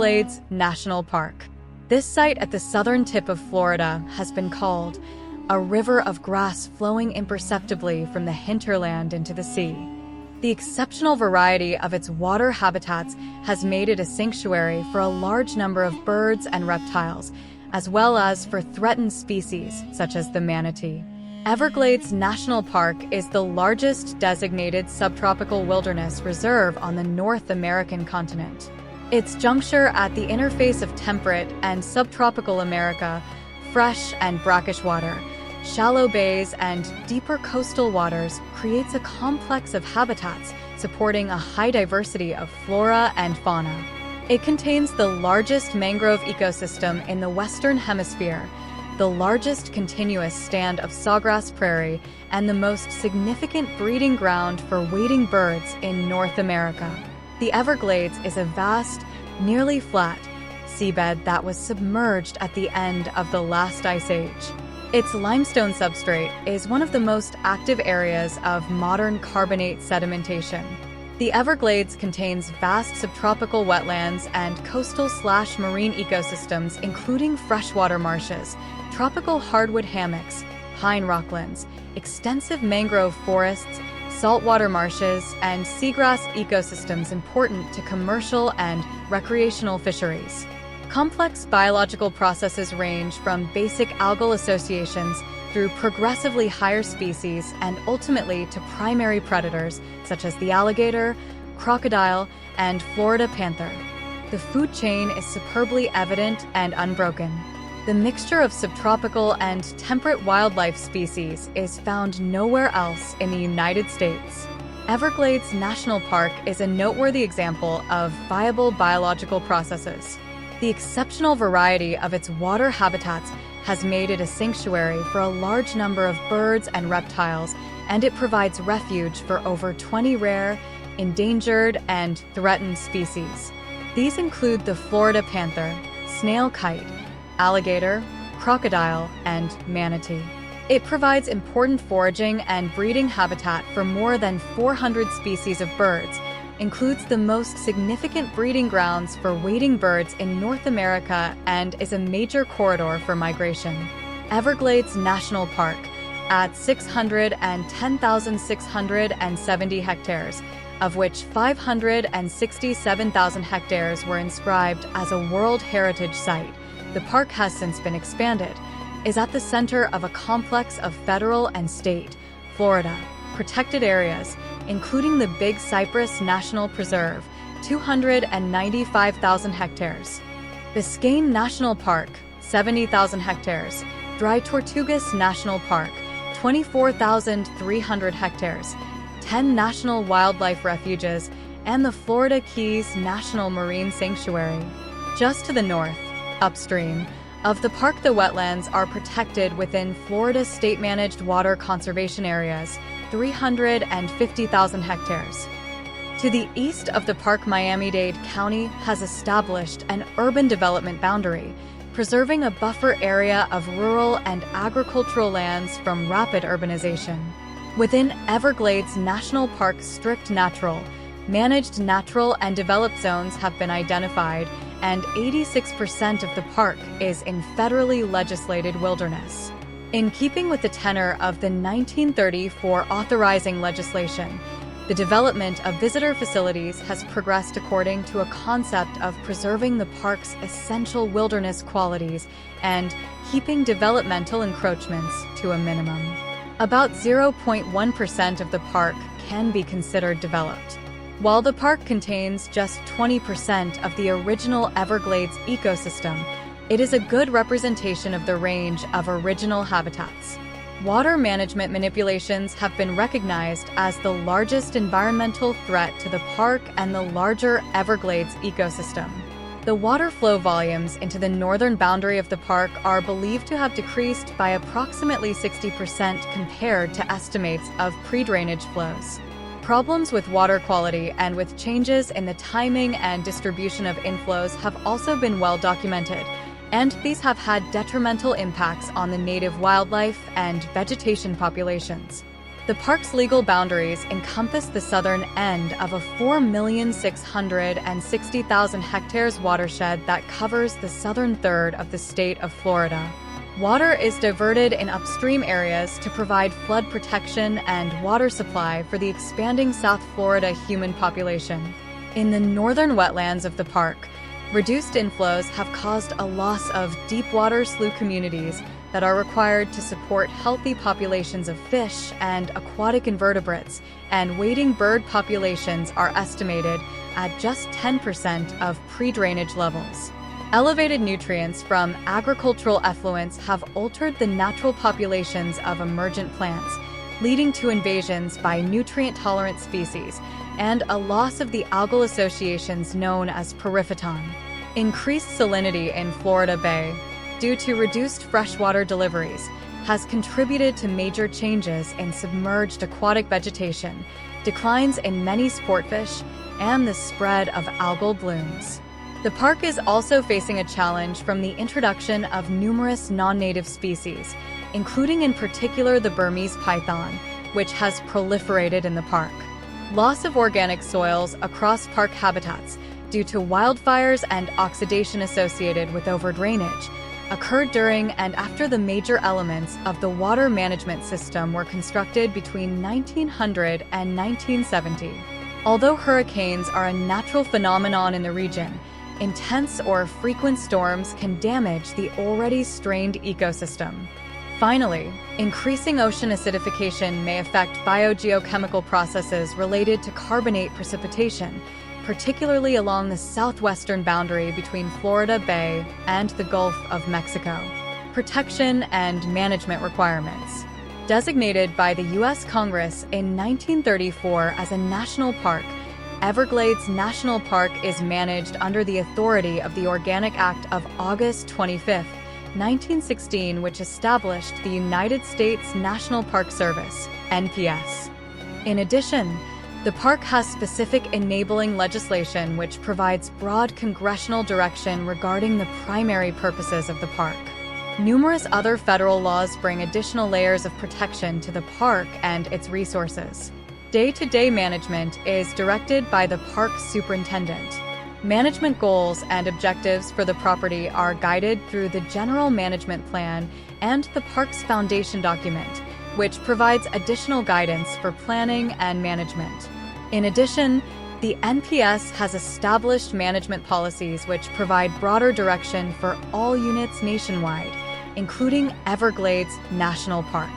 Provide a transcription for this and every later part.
Everglades National Park. This site at the southern tip of Florida has been called a river of grass flowing imperceptibly from the hinterland into the sea. The exceptional variety of its water habitats has made it a sanctuary for a large number of birds and reptiles, as well as for threatened species such as the manatee. Everglades National Park is the largest designated subtropical wilderness reserve on the North American continent. Its juncture at the interface of temperate and subtropical America, fresh and brackish water, shallow bays, and deeper coastal waters creates a complex of habitats supporting a high diversity of flora and fauna. It contains the largest mangrove ecosystem in the Western Hemisphere, the largest continuous stand of sawgrass prairie, and the most significant breeding ground for wading birds in North America. The Everglades is a vast, nearly flat, seabed that was submerged at the end of the last ice age. Its limestone substrate is one of the most active areas of modern carbonate sedimentation. The Everglades contains vast subtropical wetlands and coastal/marine ecosystems including freshwater marshes, tropical hardwood hammocks, pine rocklands, extensive mangrove forests, saltwater marshes, and seagrass ecosystems important to commercial and recreational fisheries. Complex biological processes range from basic algal associations through progressively higher species and ultimately to primary predators such as the alligator, crocodile, and Florida panther. The food chain is superbly evident and unbroken. The mixture of subtropical and temperate wildlife species is found nowhere else in the United States. Everglades National Park is a noteworthy example of viable biological processes. The exceptional variety of its water habitats has made it a sanctuary for a large number of birds and reptiles, and it provides refuge for over 20 rare, endangered, and threatened species. These include the Florida panther, snail kite, alligator, crocodile, and manatee. It provides important foraging and breeding habitat for more than 400 species of birds, includes the most significant breeding grounds for wading birds in North America, and is a major corridor for migration. Everglades National Park, at 610,670 hectares, of which 567,000 hectares were inscribed as a World Heritage Site, the park has since been expanded, is at the center of a complex of federal and state, Florida, protected areas, including the Big Cypress National Preserve, 295,000 hectares, Biscayne National Park, 70,000 hectares, Dry Tortugas National Park, 24,300 hectares, 10 national wildlife refuges, and the Florida Keys National Marine Sanctuary. Just to the north, upstream of the park, the wetlands are protected within Florida state-managed water conservation areas, 350,000 hectares. To the east of the park, Miami-Dade County has established an urban development boundary, preserving a buffer area of rural and agricultural lands from rapid urbanization. Within Everglades National Park, strict natural, managed natural and developed zones have been identified, and 86% of the park is in federally legislated wilderness. In keeping with the tenor of the 1934 authorizing legislation, the development of visitor facilities has progressed according to a concept of preserving the park's essential wilderness qualities and keeping developmental encroachments to a minimum. About 0.1% of the park can be considered developed. While the park contains just 20% of the original Everglades ecosystem, it is a good representation of the range of original habitats. Water management manipulations have been recognized as the largest environmental threat to the park and the larger Everglades ecosystem. The water flow volumes into the northern boundary of the park are believed to have decreased by approximately 60% compared to estimates of pre-drainage flows. Problems with water quality and with changes in the timing and distribution of inflows have also been well documented, and these have had detrimental impacts on the native wildlife and vegetation populations. The park's legal boundaries encompass the southern end of a 4,660,000 hectares watershed that covers the southern third of the state of Florida. Water is diverted in upstream areas to provide flood protection and water supply for the expanding South Florida human population. In the northern wetlands of the park, reduced inflows have caused a loss of deep-water slough communities that are required to support healthy populations of fish and aquatic invertebrates, and wading bird populations are estimated at just 10% of pre-drainage levels. Elevated nutrients from agricultural effluents have altered the natural populations of emergent plants, leading to invasions by nutrient-tolerant species and a loss of the algal associations known as periphyton. Increased salinity in Florida Bay, due to reduced freshwater deliveries, has contributed to major changes in submerged aquatic vegetation, declines in many sportfish, and the spread of algal blooms. The park is also facing a challenge from the introduction of numerous non-native species, including in particular the Burmese python, which has proliferated in the park. Loss of organic soils across park habitats due to wildfires and oxidation associated with overdrainage occurred during and after the major elements of the water management system were constructed between 1900 and 1970. Although hurricanes are a natural phenomenon in the region, intense or frequent storms can damage the already strained ecosystem. Finally, increasing ocean acidification may affect biogeochemical processes related to carbonate precipitation, particularly along the southwestern boundary between Florida Bay and the Gulf of Mexico. Protection and management requirements. Designated by the U.S. Congress in 1934 as a national park, Everglades National Park is managed under the authority of the Organic Act of August 25, 1916, which established the United States National Park Service, NPS. In addition, the park has specific enabling legislation which provides broad congressional direction regarding the primary purposes of the park. Numerous other federal laws bring additional layers of protection to the park and its resources. Day-to-day management is directed by the park superintendent. Management goals and objectives for the property are guided through the General Management Plan and the park's foundation document, which provides additional guidance for planning and management. In addition, the NPS has established management policies which provide broader direction for all units nationwide, including Everglades National Park.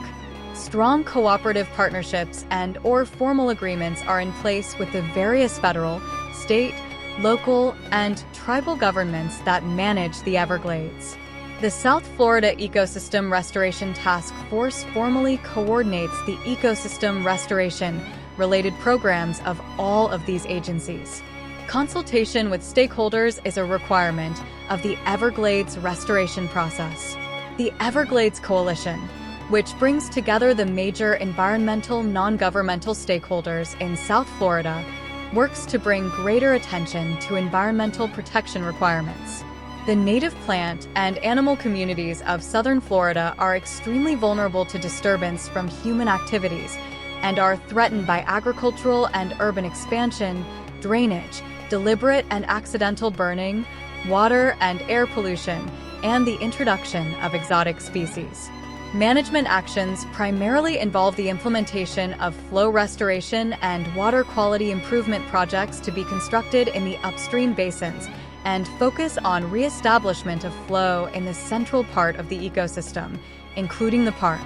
Strong cooperative partnerships and/or formal agreements are in place with the various federal, state, local, and tribal governments that manage the Everglades. The South Florida Ecosystem Restoration Task Force formally coordinates the ecosystem restoration-related programs of all of these agencies. Consultation with stakeholders is a requirement of the Everglades restoration process. The Everglades Coalition, which brings together the major environmental non-governmental stakeholders in South Florida, works to bring greater attention to environmental protection requirements. The native plant and animal communities of southern Florida are extremely vulnerable to disturbance from human activities and are threatened by agricultural and urban expansion, drainage, deliberate and accidental burning, water and air pollution, and the introduction of exotic species. Management actions primarily involve the implementation of flow restoration and water quality improvement projects to be constructed in the upstream basins and focus on reestablishment of flow in the central part of the ecosystem, including the park.